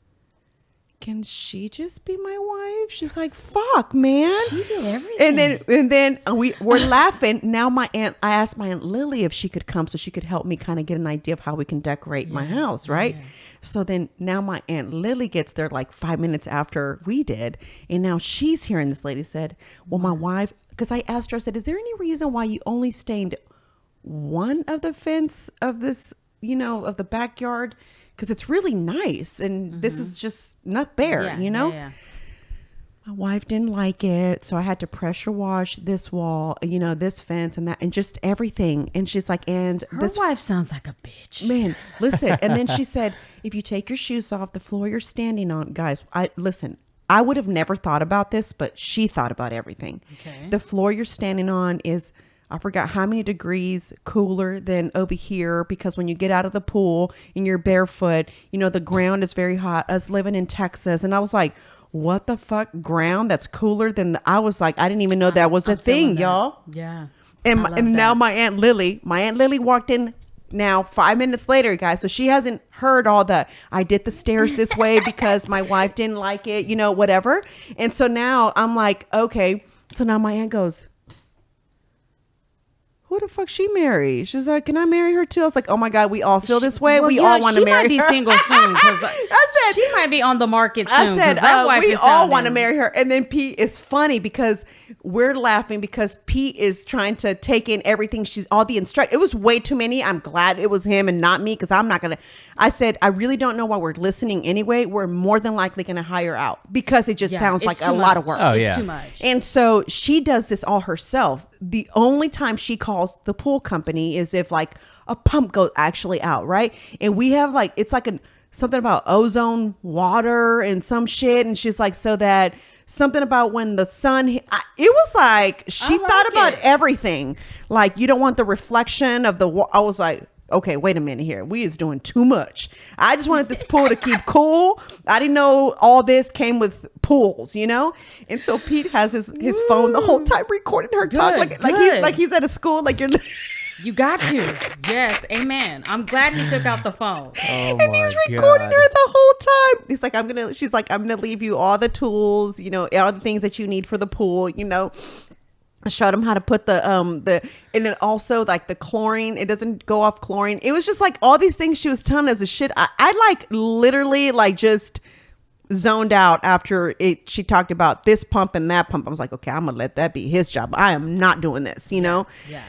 can she just be my wife? She's like, fuck, man. She did everything. And then we're laughing. Now I asked my Aunt Lily if she could come so she could help me kind of get an idea of how we can decorate my house, right? Yeah. So then now my Aunt Lily gets there like 5 minutes after we did. And now she's hearing this lady said, well, my wife, because I asked her, I said, is there any reason why you only stained one of the fence of this, you know, of the backyard? Because it's really nice. And this is just not there, you know? Yeah. My wife didn't like it, so I had to pressure wash this wall, you know, this fence and that, and just everything. And she's like, and Her this wife sounds like a bitch. man, listen. And then she said, if you take your shoes off the floor you're standing on, guys, I would have never thought about this, but she thought about everything. Okay. The floor you're standing on is, I forgot how many degrees cooler than over here, because when you get out of the pool and you're barefoot, you know, the ground is very hot. Us living in Texas. And I was like, what the fuck, ground that's cooler than I was like, I didn't even know that was a thing, y'all. Yeah. And now my Aunt Lily walked in now 5 minutes later, guys. So she hasn't heard all the, I did the stairs this way because my wife didn't like it, you know, whatever. And so now I'm like, okay. So now my aunt goes, who the fuck she marry? She's like, can I marry her too? I was like, oh my God, we all feel this way. Well, we you know, all want to marry She her. might be single soon. I said, she might be on the market soon. I said, 'cause that wife we is all sounding- want to marry her. And then Pete is funny because we're laughing because Pete is trying to take in everything. All the it was way too many. I'm glad it was him and not me, because I'm not going to. I said, I really don't know why we're listening anyway. We're more than likely going to hire out because it just Yeah, sounds it's like too a lot of much. work. Oh, It's yeah. too much. And so she does this all herself. The only time she calls the pool company is if like a pump goes actually out, right? And we have like, it's like something about ozone water and some shit. And she's like, so that something about when the sun, it was like, she like thought about it. everything. Like, you don't want the reflection of I was like, okay, wait a minute here. We is doing too much. I just wanted this pool to keep cool. I didn't know all this came with pools, you know? And so Pete has his phone the whole time recording her talk Good, like good. he's at a school, like you're You got to. Yes, amen. I'm glad he took out the phone. Oh and my he's recording God. her the whole time. He's like, she's like, I'm gonna leave you all the tools, you know, all the things that you need for the pool, you know. I showed him how to put the and then also like the chlorine, it doesn't go off chlorine. It was just like all these things she was telling us. A shit. I like literally like just zoned out after she talked about this pump and that pump. I was like, okay, I'm gonna let that be his job. I am not doing this, you know? Yeah.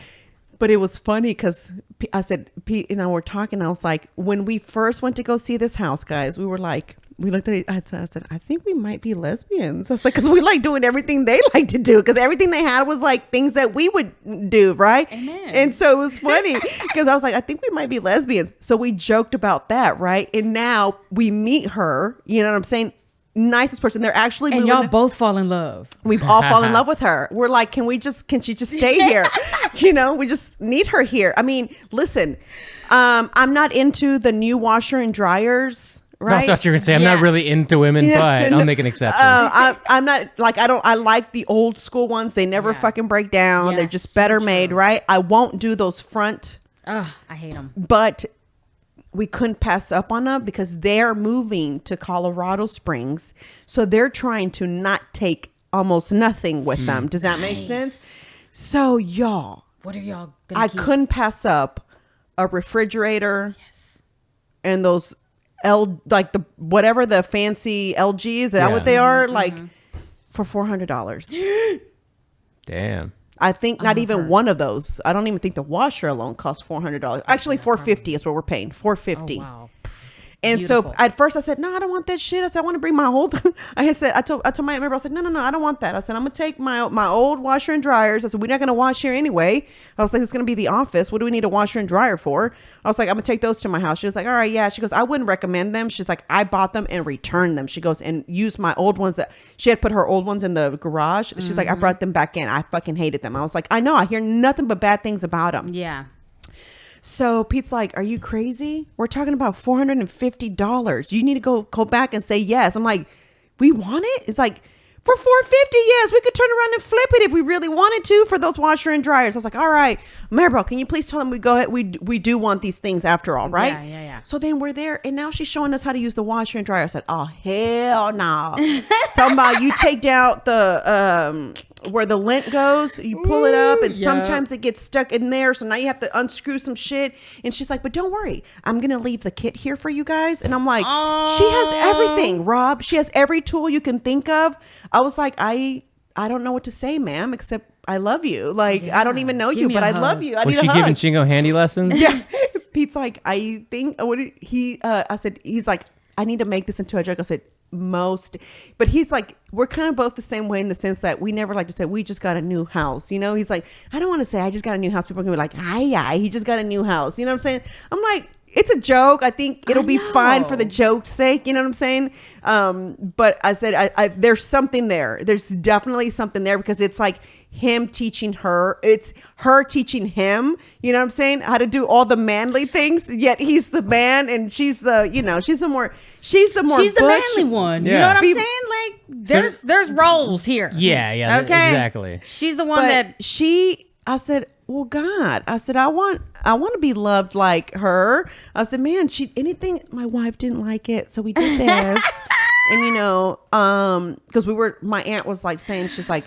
But it was funny because I said, Pete and I were talking. I was like, when we first went to go see this house, guys, we were like, we looked at it. I said, I think we might be lesbians. I was like, because we like doing everything they like to do. Because everything they had was like things that we would do, right? Amen. And so it was funny because I was like, I think we might be lesbians. So we joked about that, right? And now we meet her. You know what I'm saying? Nicest person. They're actually And moving. y'all both fall in love. We've all fallen in love with her. We're like, can she just stay here? You know, we just need her here. I mean, listen, I'm not into the new washer and dryers. Right? I thought you were gonna say I'm not really into women, but I'll make an exception. I'm not like I like the old school ones. They never fucking break down. Yes, they're just better so made, true. right? I won't do those front, Ugh, I hate them. but we couldn't pass up on them because they're moving to Colorado Springs, so they're trying to not take almost nothing with them. Does that make sense? So y'all, What are y'all gonna I keep? couldn't pass up a refrigerator and those like the whatever the fancy LGs. Is that what they are? Like for $400. Damn. I think not even one of those. I don't even think the washer alone costs $400. Actually, $450 is what we're paying. $450. Oh, wow. And Beautiful. so at first I said, no, I don't want that shit. I said, I want to bring my old, I told my member, I said, no, I don't want that. I said, I'm going to take my old washer and dryers. I said, we're not going to wash here anyway. I was like, it's going to be the office. What do we need a washer and dryer for? I was like, I'm going to take those to my house. She was like, all right, yeah. She goes, I wouldn't recommend them. She's like, I bought them and returned them. She goes, and used my old ones that she had put her old ones in the garage. She's like, I brought them back in. I fucking hated them. I was like, I know. I hear nothing but bad things about them. Yeah. So Pete's like, are you crazy? We're talking about $450. You need to go back and say yes. I'm like, we want it? It's like, for $450, yes, we could turn around and flip it if we really wanted to for those washer and dryers. I was like, all right, Maribel, can you please tell them we go ahead? We do want these things after all, right? Yeah. So then we're there, and now she's showing us how to use the washer and dryer. I said, oh, hell no. Talking about you take down the where the lint goes, you pull it up, and sometimes it gets stuck in there. So now you have to unscrew some shit. And she's like, but don't worry, I'm gonna leave the kit here for you guys. And I'm like, she has everything, Rob. She has every tool you can think of. I was like, I don't know what to say, ma'am, except I love you. Like, I don't even know Give you, me but a I hug. love you. I Was need she a hug. giving Chingo handy lessons? Yeah. Pete's like, I think I said, he's like, I need to make this into a joke. I said, but he's like, we're kind of both the same way in the sense that we never like to say we just got a new house. You know, he's like, I don't want to say I just got a new house. People are gonna be like, hi, he just got a new house. You know what I'm saying? I'm like, it's a joke. I think it'll be fine for the joke's sake. You know what I'm saying? But I said, I there's something there. There's definitely something there because it's like him teaching her. It's her teaching him. You know what I'm saying? How to do all the manly things. Yet he's the man, and she's the she's the She's the manly one. You know what I'm Yeah. saying? Like there's roles here. Yeah, Okay. exactly. She's the one But I said, well, God, I said, I want to be loved like her. I said, man, anything, my wife didn't like it. So we did this. And, because my aunt was like saying, she's like,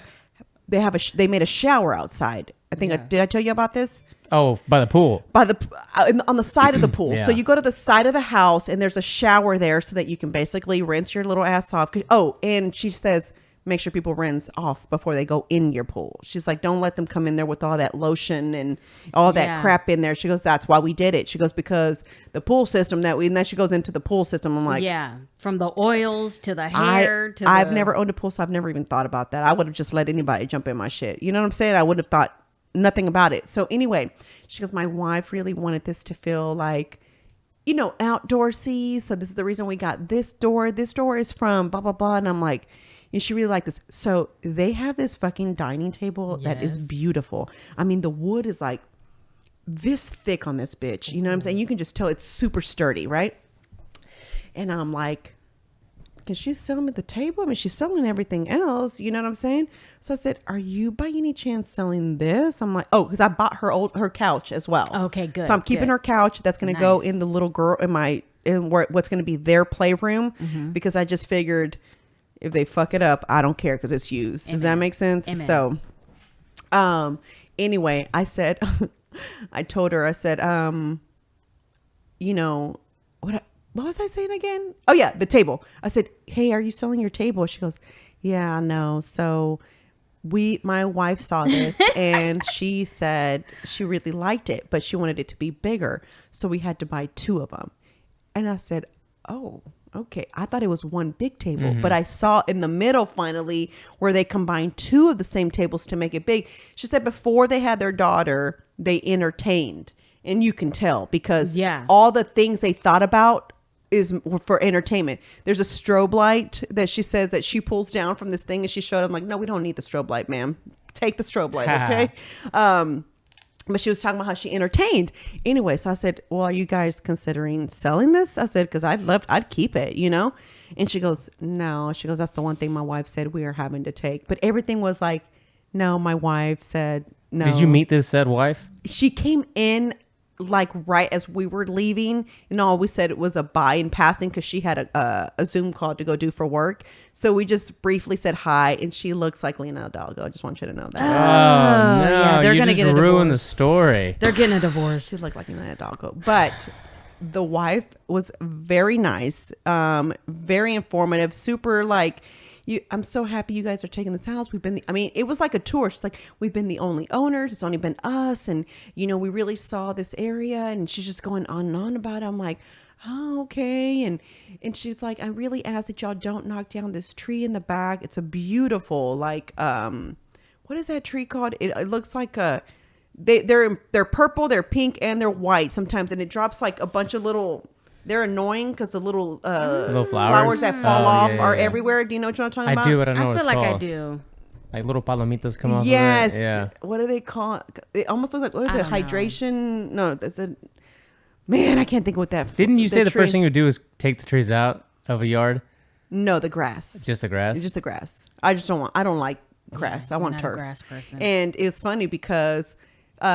they made a shower outside. I think, did I tell you about this? Oh, by the pool. On the side of the pool. Yeah. So you go to the side of the house and there's a shower there so that you can basically rinse your little ass off. Oh, and she says, make sure people rinse off before they go in your pool. She's like, don't let them come in there with all that lotion and all that crap in there. She goes, that's why we did it. She goes, because the pool system and then she goes into the pool system. I'm like, from the oils to the hair to I've never owned a pool, so I've never even thought about that. I would have just let anybody jump in my shit. You know what I'm saying? I would have thought nothing about it. So anyway, she goes, my wife really wanted this to feel like, outdoorsy. So this is the reason we got this door. This door is from blah, blah, blah. And I'm like, and she really liked this. So they have this fucking dining table that is beautiful. I mean, the wood is like this thick on this bitch. You know what I'm saying? You can just tell it's super sturdy, right? And I'm like, can she sell me the table? I mean, she's selling everything else. You know what I'm saying? So I said, are you by any chance selling this? I'm like, oh, because I bought her couch as well. Okay, good. So I'm keeping her couch. That's going to go in the little girl in what's going to be their playroom because I just figured if they fuck it up, I don't care because it's used. Does that make sense? Amen. So Anyway, I said, I told her, I said, you know, what was I saying again? Oh yeah, the table. I said, hey, are you selling your table? She goes, yeah, no. So my wife saw this and she said she really liked it, but she wanted it to be bigger. So we had to buy 2 of them. And I said, oh, okay. I thought it was one big table, but I saw in the middle finally where they combined 2 of the same tables to make it big. She said before they had their daughter, they entertained, and you can tell because all the things they thought about is for entertainment. There's a strobe light that she says that she pulls down from this thing, and she showed them like, no, we don't need the strobe light, ma'am. Take the strobe light, okay? But she was talking about how she entertained. Anyway, so I said, well, are you guys considering selling this? I said, because I'd keep it, you know? And she goes, no. She goes, that's the one thing my wife said we are having to take. But everything was like, no, my wife said no. Did you meet this said wife? She came in like right as we were leaving, and all we said it was a bye in passing because she had a Zoom call to go do for work. So we just briefly said hi, and she looks like Lena Hidalgo. I just want you to know that. Oh no, yeah, they're gonna just get a ruin the divorce. story. They're getting a divorce. She looked like Lena Hidalgo, but the wife was very nice, very informative, super like. I'm so happy you guys are taking this house. It was like a tour. She's like, we've been the only owners. It's only been us. And, you know, we really saw this area. And she's just going on and on about it. I'm like, oh, okay. And she's like, I really ask that y'all don't knock down this tree in the back. It's a beautiful, like, what is that tree called? It looks like they're purple, they're pink, and they're white sometimes. And it drops like a bunch of they're annoying because the little flowers that fall off are everywhere. Do you know what I'm talking about? I do, but I don't know I what feel it's like called. I do. Like little palomitas come off Yes. of it. Yeah. What do they call it? It almost looks like, what is it? Hydration? No, that's a... Man, I can't think what that... Didn't you say the tree- first thing you do is take the trees out of a yard? No, the grass. Just the grass? It's just the grass. I don't like grass. I want not a turf. grass person. And it's funny because we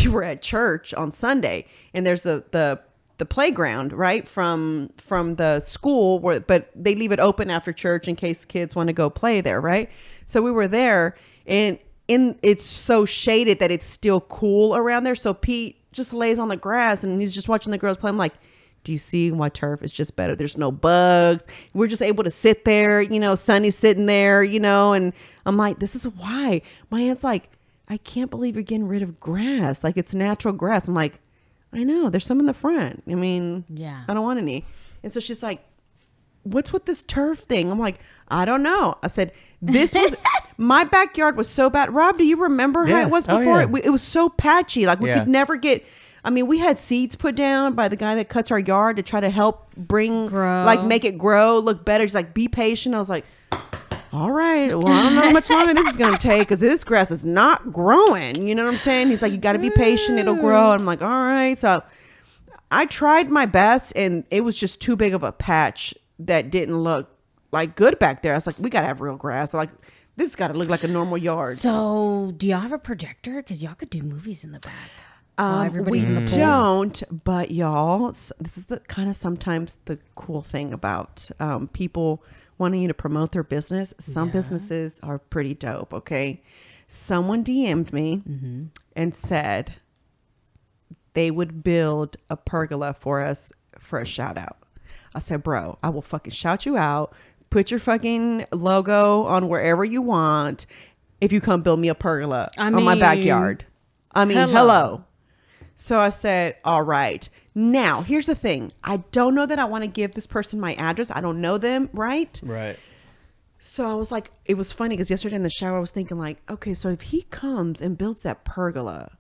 were at church on Sunday, and there's the playground right from the school but they leave it open after church in case kids want to go play there, right? So we were there, and it's so shaded that it's still cool around there. So Pete just lays on the grass and he's just watching the girls play. I'm like, do you see why turf is just better? There's no bugs. We're just able to sit there, you know, Sonny's sitting there, you know, and I'm like, this is why. My aunt's like, I can't believe you're getting rid of grass. Like, it's natural grass. I'm like, I know, there's some in the front. I mean, Yeah. I don't want any. And so she's like, what's with this turf thing? I'm like, I don't know. I said, this was, my backyard was so bad. Rob, do you remember how Yeah. it was Oh, before? yeah. It was so patchy. Like, we Yeah. could never get, I mean, we had seeds put down by the guy that cuts our yard to try to help make it grow, look better. He's like, be patient. I was like, all right, well, I don't know how much longer this is going to take because this grass is not growing. You know what I'm saying? He's like, you got to be patient. It'll grow. And I'm like, all right. So I tried my best, and it was just too big of a patch that didn't look like good back there. I was like, we got to have real grass. So like, this has got to look like a normal yard. So, do y'all have a projector? Because y'all could do movies in the back. While everybody's in the pool. Don't, but y'all, this is the kind of sometimes the cool thing about people wanting you to promote their business. Some businesses are pretty dope. Okay. Someone DM'd me and said they would build a pergola for us for a shout out. I said, bro, I will fucking shout you out. Put your fucking logo on wherever you want if you come build me a pergola on my backyard. I mean, hello. So I said, all right. Now, here's the thing. I don't know that I want to give this person my address. I don't know them, right? Right. So I was like, it was funny because yesterday in the shower, I was thinking like, okay, so if he comes and builds that pergola,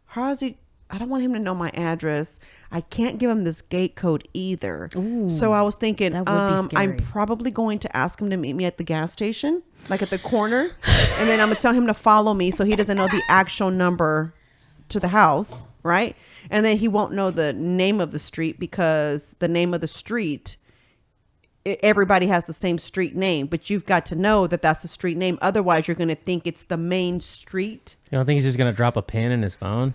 how is he? I don't want him to know my address. I can't give him this gate code either. Ooh, so I was thinking, that would be scary. I'm probably going to ask him to meet me at the gas station, like at the corner. And then I'm going to tell him to follow me so he doesn't know the actual number to the house, right? And then he won't know the name of the street because the name of the street, everybody has the same street name, but you've got to know that that's the street name. Otherwise, you're going to think it's the main street. You don't think he's just going to drop a pin in his phone?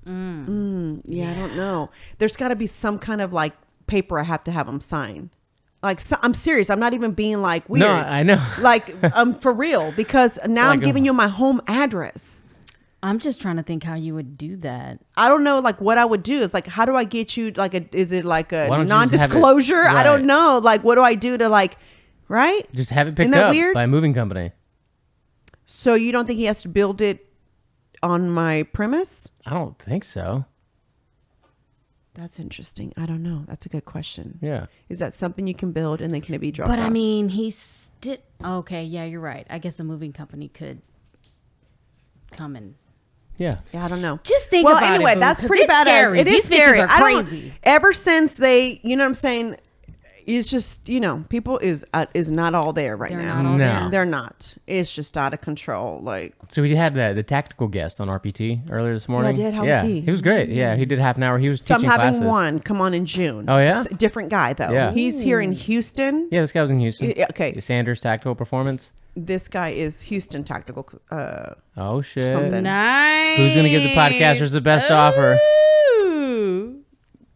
Yeah, I don't know. There's got to be some kind of like paper I have to have him sign. Like, so, I'm serious. I'm not even being like weird. No, I know. Like, for real, because now Like I'm giving you my home address. I'm just trying to think how you would do that. I don't know, like, what I would do. It's like, how do I get you, like, is it like Why a don't you just have it- non-disclosure? I don't Right. know. Like, what do I do to, like, right? Just have it Isn't picked that up weird? by a moving company. So you don't think he has to build it on my premise? I don't think so. That's interesting. I don't know. That's a good question. Yeah. Is that something you can build and then can it be dropped But off? I mean, okay, yeah, you're right. I guess a moving company could come and Yeah. Yeah, I don't know. just think well, about it. anyway, Boo, that's 'cause pretty it's badass. scary. It is These scary. bitches are I don't- crazy. Ever since they, you know what I'm saying? It's just, people is not all there right They're now. not all No. there. They're not. It's just out of control. Like, So we had the tactical guest on RPT earlier this morning. did? How was he? He was great. Yeah, he did half an hour. He was so I'm teaching having classes. one come on in June. Oh, yeah? Different guy though. Yeah. He's here in Houston. Yeah, this guy was in Houston. Yeah, okay. Sanders Tactical Performance. This guy is Houston Tactical. Oh shit. Something. Nice. Who's gonna give the podcasters the best offer? Ooh.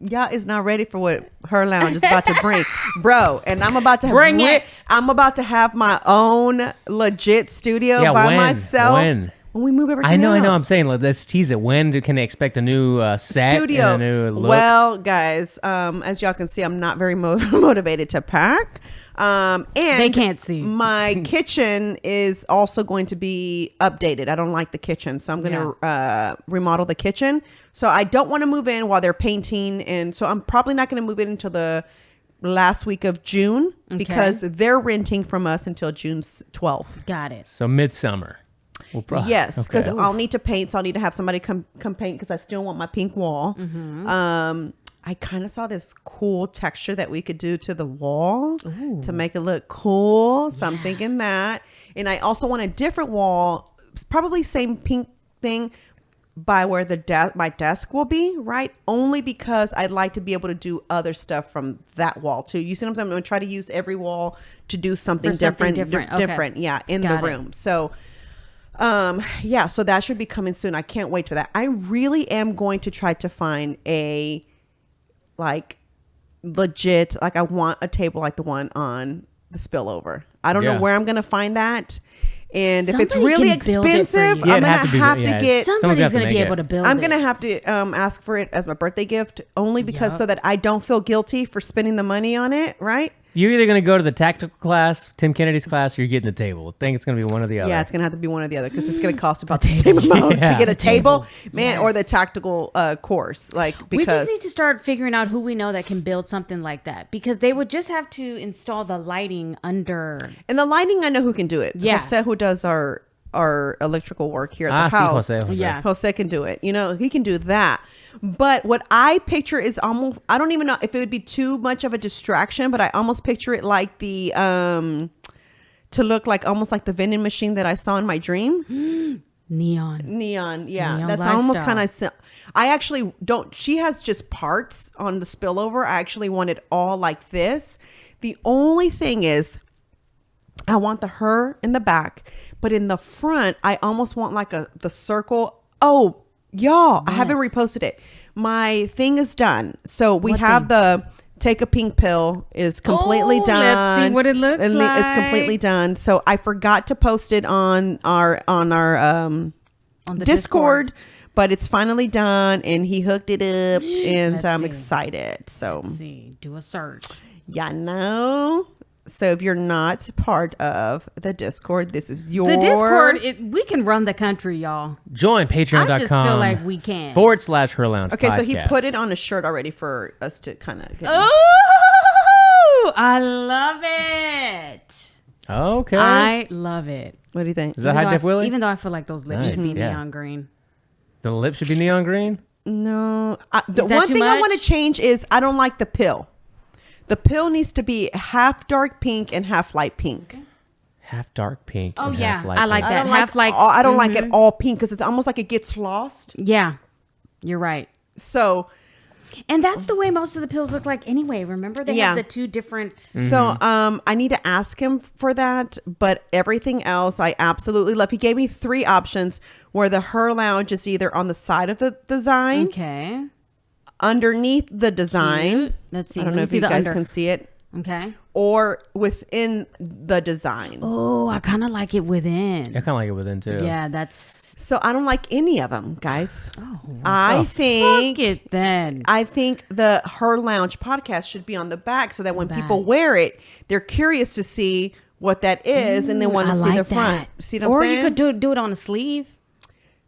Y'all is not ready for what her lounge is about to bring, bro. And I'm about to Bring it. I'm about to have my own legit studio Yeah, by when? myself. When? we move everything I know. out. I'm saying let's tease it. When can they expect a new set Studio. and a new look? Well, guys, as y'all can see, I'm not very motivated to pack. And They can't see. My kitchen is also going to be updated. I don't like the kitchen, so I'm going to remodel the kitchen. So I don't want to move in while they're painting, and so I'm probably not going to move in until the last week of June because they're renting from us until June 12th. Got it. So midsummer. We'll probably, Yes, because okay. I'll need to paint, so I'll need to have somebody come paint because I still want my pink wall. I kind of saw this cool texture that we could do to the wall to make it look cool. So I'm thinking that, and I also want a different wall, probably same pink thing, by where my desk will be, right? Only because I'd like to be able to do other stuff from that wall too. You see what I'm saying? I'm going to try to use every wall to do something For something different. different. Okay. Yeah, in Got the it. room. So so that should be coming soon. I can't wait for that. I really am going to try to find a like legit, like I want a table like the one on the spillover. I don't know where I'm going to find that. And if it's Somebody really can build it for expensive, you. Yeah, I'm it'd going have to to be- have to yeah, get Someone's Somebody's got to going to be make able it. to build I'm it. going to have to ask for it as my birthday gift only because Yup. so that I don't feel guilty for spending the money on it, right? You're either going to go to the tactical class, Tim Kennedy's class, or you're getting the table. I think it's going to be one or the other. Yeah, it's going to have to be one or the other because it's going to cost about the same amount Yeah. to get a table, man, Yes. or the tactical course. Like, because We just need to start figuring out who we know that can build something like that because they would just have to install the lighting under. and the lighting, I know who can do it. Yeah. Jose, who does our electrical work here at the see, house. Jose. Yeah. Jose can do it. He can do that. But what I picture is almost, I don't even know if it would be too much of a distraction, but I almost picture it like the, to look like almost like the vending machine that I saw in my dream. Neon. Yeah. Neon That's almost lifestyle. kind of, I actually don't, she has just parts on the spillover. I actually want it all like this. The only thing is, I want the HERR in the back, but in the front, I almost want like the circle. Oh, y'all, I haven't reposted it. My thing is done. So we What have thing? the take a pink pill is completely Oh, done. let's see what it looks It's completely like. done. So I forgot to post it on our On the Discord, but it's finally done and he hooked it up and Let's I'm see. excited. So Let's see. Do a search. yeah, no. So if you're not part of the Discord, this is your The Discord, we can run the country, y'all. Join I just feel patreon.com like we can. /Her Lounge. Okay, so he podcast. put it on a shirt already for us to kind of get. Oh, I love it. Okay. I love it. What do you think? Is that High Def Willie? Even though I feel like those lips should Nice, be yeah. neon green. The lip should be neon green. No, the Is that one too thing I much? want to change is I don't like the pill. The pill needs to be half dark pink and half light pink. Half dark pink. Oh, and yeah. half light I like pink. that. I don't Half like. like- I don't like it all pink because it's almost like it gets lost. Yeah, you're right. So And that's the way most of the pills look like anyway. Remember, they Yeah. have the two different. So I need to ask him for that, but everything else I absolutely love. He gave me 3 options where the HERR Lounge is either on the side of the design, Okay. underneath the design. Let's see. I don't Let know me if see you the guys under. can see it. Okay. or within the design. Oh, I kind of like it within. I kind of like it within too. Yeah, that's. So I don't like any of them, guys. Oh, I think fuck it then. I think the Her Lounge podcast should be on the back so that when Back. people wear it, they're curious to see what that is and they want to I see like the front. that. See what I'm or saying? you could do it on a sleeve.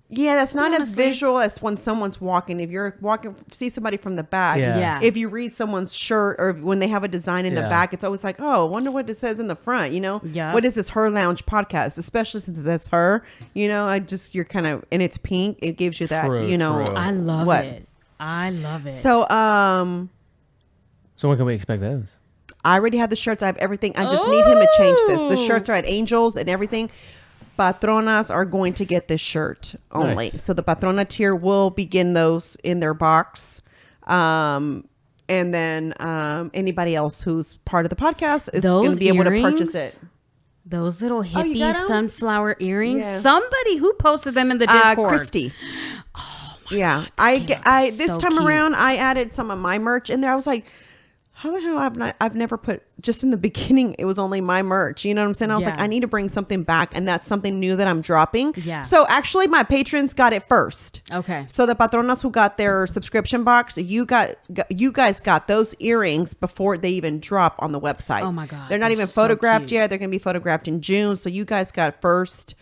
Yeah, that's not as Honestly. visual as when someone's walking. If you're walking, see somebody from the back. Yeah. Yeah. If you read someone's shirt or when they have a design in the Yeah. back, it's always like, oh, I wonder what it says in the front. You know, Yup. what is this Her Lounge podcast? Especially since that's her. You know, you're kind of, and it's pink. It gives you that. True, you know, true. I love What? it. I love it. So So when can we expect those? I already have the shirts. I have everything. I just need him to change this. The Oh. shirts are at Angels and everything. Patronas are going to get this shirt only. Nice. So the Patrona tier will begin those in their box. And then anybody else who's part of the podcast is going to Those be able to purchase earrings? it. Those little you hippie got 'em? sunflower earrings. Yeah. Somebody who posted them in the Discord. Christy. Yeah, this so time cute. around I added some of my merch in there. I was like, how the hell I've never put, just in the beginning it was only my merch. You know what I'm saying? I was like, Yeah. I need to bring something back, and that's something new that I'm dropping. Yeah. So actually, my patrons got it first. Okay. So the patronas who got their subscription box, you guys got those earrings before they even drop on the website. Oh my God, They're not they're even so photographed cute. yet. They're going to be photographed in June. So you guys got first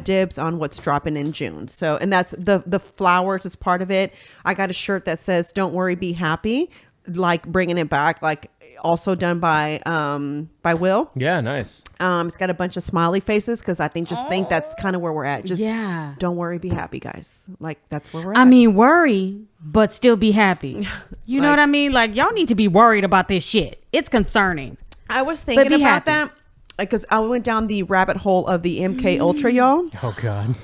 dibs on what's dropping in June. So, and that's the flowers is part of it. I got a shirt that says "Don't worry, be happy," like bringing it back, like also done by Will. Yeah, nice. It's got a bunch of smiley faces because I think that's kind of where we're at. Just Yeah. don't worry, be happy, guys. Like that's where we're at. I mean, worry, but still be happy. You know Like- what I mean? Like, y'all need to be worried about this shit. It's concerning. I was thinking be about happy. that because I went down the rabbit hole of the MK Ultra, y'all. Oh God.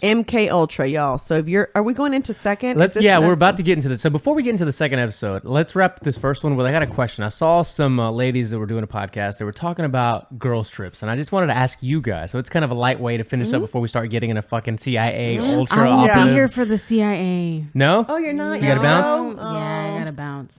MK Ultra, y'all. So are we going into second? Is this We're about to get into this. So before we get into the second episode, let's wrap this first one with, I got a question. I saw some ladies that were doing a podcast. They were talking about girls trips, and I just wanted to ask you guys. So it's kind of a light way to finish up before we start getting into fucking CIA ultra I won't Yeah. be here for the CIA. No? Oh, you're not. You gotta bounce? Oh. Yeah, I gotta bounce.